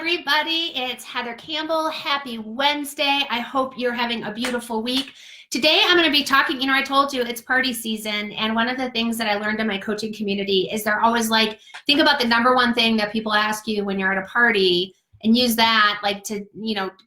everybody. It's Heather Campbell. Happy Wednesday. I hope you're having a beautiful week. Today, I'm going to be talking, I told you it's party season. And one of the things that I learned in my coaching community is they're always like, think about the number one thing that people ask you when you're at a party and use that like to,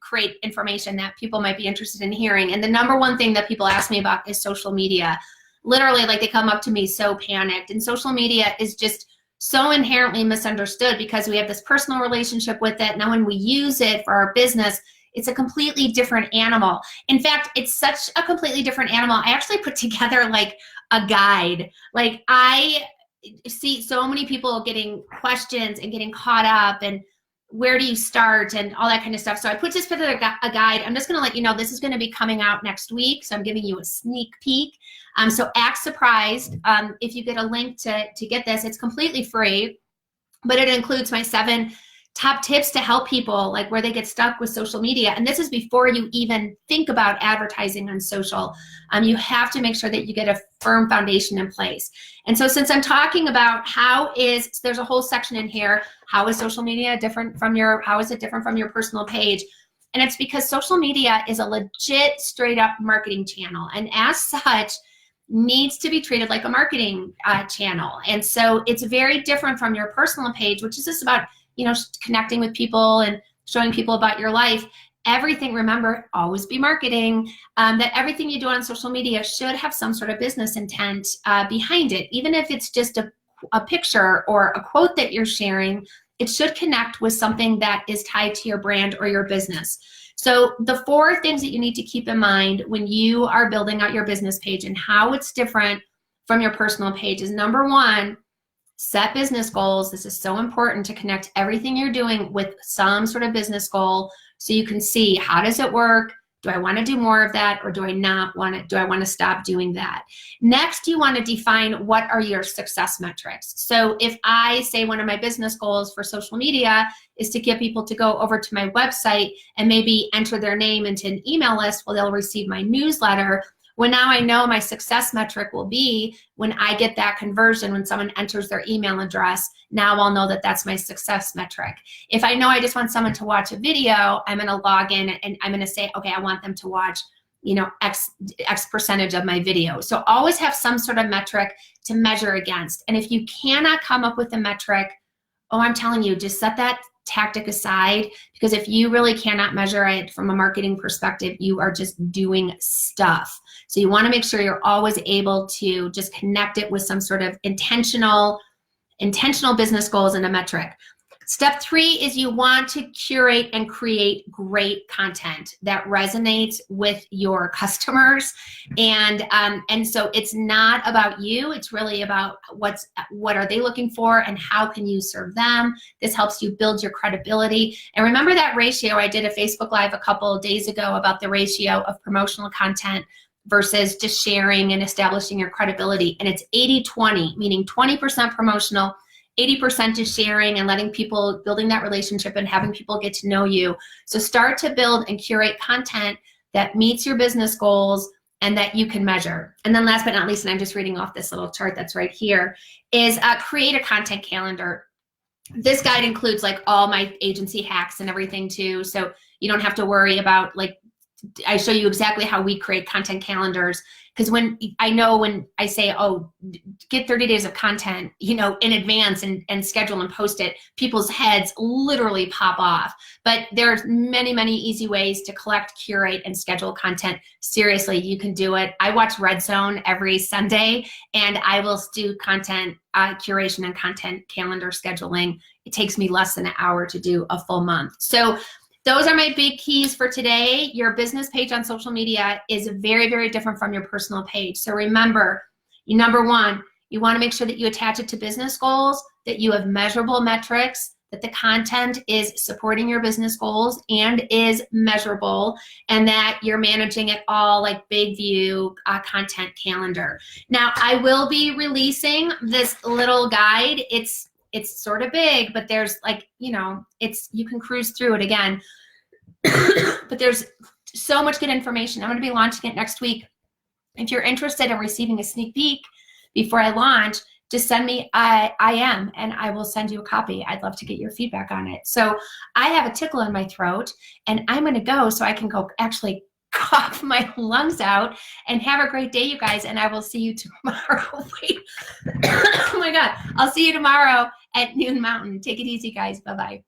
create information that people might be interested in hearing. And the number one thing that people ask me about is social media. Literally, like they come up to me so panicked. And social media is just so inherently misunderstood because we have this personal relationship with it. Now when we use it for our business, it's a completely different animal. In fact, it's such a completely different animal. I actually put together like a guide. Like I see so many people getting questions and getting caught up and where do you start and all that kind of stuff. So I put together a guide. I'm just going to let you know this is going to be coming out next week. So I'm giving you a sneak peek. So act surprised if you get a link to get this. It's completely free, but it includes my 7 top tips to help people like where they get stuck with social media. And this is before you even think about advertising on social. You have to make sure that you get a firm foundation in place. And so since I'm talking about there's a whole section in here, how is social media different from your personal page? And it's because social media is a legit straight up marketing channel. And as such, needs to be treated like a marketing channel. And so it's very different from your personal page, which is just about, connecting with people and showing people about your life. Everything, remember, always be marketing, that everything you do on social media should have some sort of business intent behind it. Even if it's just a picture or a quote that you're sharing, it should connect with something that is tied to your brand or your business. So the 4 things that you need to keep in mind when you are building out your business page and how it's different from your personal page is number 1, set business goals. This is so important to connect everything you're doing with some sort of business goal so you can see how does it work? Do I want to do more of that or do I not want to? Do I want to stop doing that? Next, you want to define what are your success metrics. So if I say one of my business goals for social media is to get people to go over to my website and maybe enter their name into an email list, well, they'll receive my newsletter. Well, now I know my success metric will be when I get that conversion, when someone enters their email address, now I'll know that that's my success metric. If I know I just want someone to watch a video, I'm going to log in and I'm going to say, okay, I want them to watch, X percentage of my video. So always have some sort of metric to measure against. And if you cannot come up with a metric, I'm telling you, just set that tactic aside, because if you really cannot measure it from a marketing perspective, you are just doing stuff. So you want to make sure you're always able to just connect it with some sort of intentional business goals and a metric. Step 3 is you want to curate and create great content that resonates with your customers. And so it's not about you, it's really about what are they looking for and how can you serve them. This helps you build your credibility. And remember that ratio, I did a Facebook Live a couple of days ago about the ratio of promotional content versus just sharing and establishing your credibility. And it's 80-20, meaning 20% promotional, 80% is sharing and building that relationship and having people get to know you. So start to build and curate content that meets your business goals and that you can measure. And then last but not least, and I'm just reading off this little chart that's right here, is create a content calendar. This guide includes like all my agency hacks and everything too. So you don't have to worry about I show you exactly how we create content calendars. Because when I say, get 30 days of content, in advance and schedule and post it, people's heads literally pop off. But there's many, many easy ways to collect, curate, and schedule content. Seriously, you can do it. I watch Red Zone every Sunday, and I will do content curation and content calendar scheduling. It takes me less than an hour to do a full month. So those are my big keys for today. Your business page on social media is very, very different from your personal page. So remember, number 1, you want to make sure that you attach it to business goals, that you have measurable metrics, that the content is supporting your business goals and is measurable, and that you're managing it all like big view content calendar. Now, I will be releasing this little guide. It's sort of big, but there's you can cruise through it again. But there's so much good information. I'm going to be launching it next week. If you're interested in receiving a sneak peek before I launch, just send me IM and I will send you a copy. I'd love to get your feedback on it. So I have a tickle in my throat and I'm going to go so I can go actually cough my lungs out. And have a great day, you guys, and I will see you tomorrow. Wait. Oh my God. I'll see you tomorrow at noon Mountain. Take it easy, guys. Bye-bye.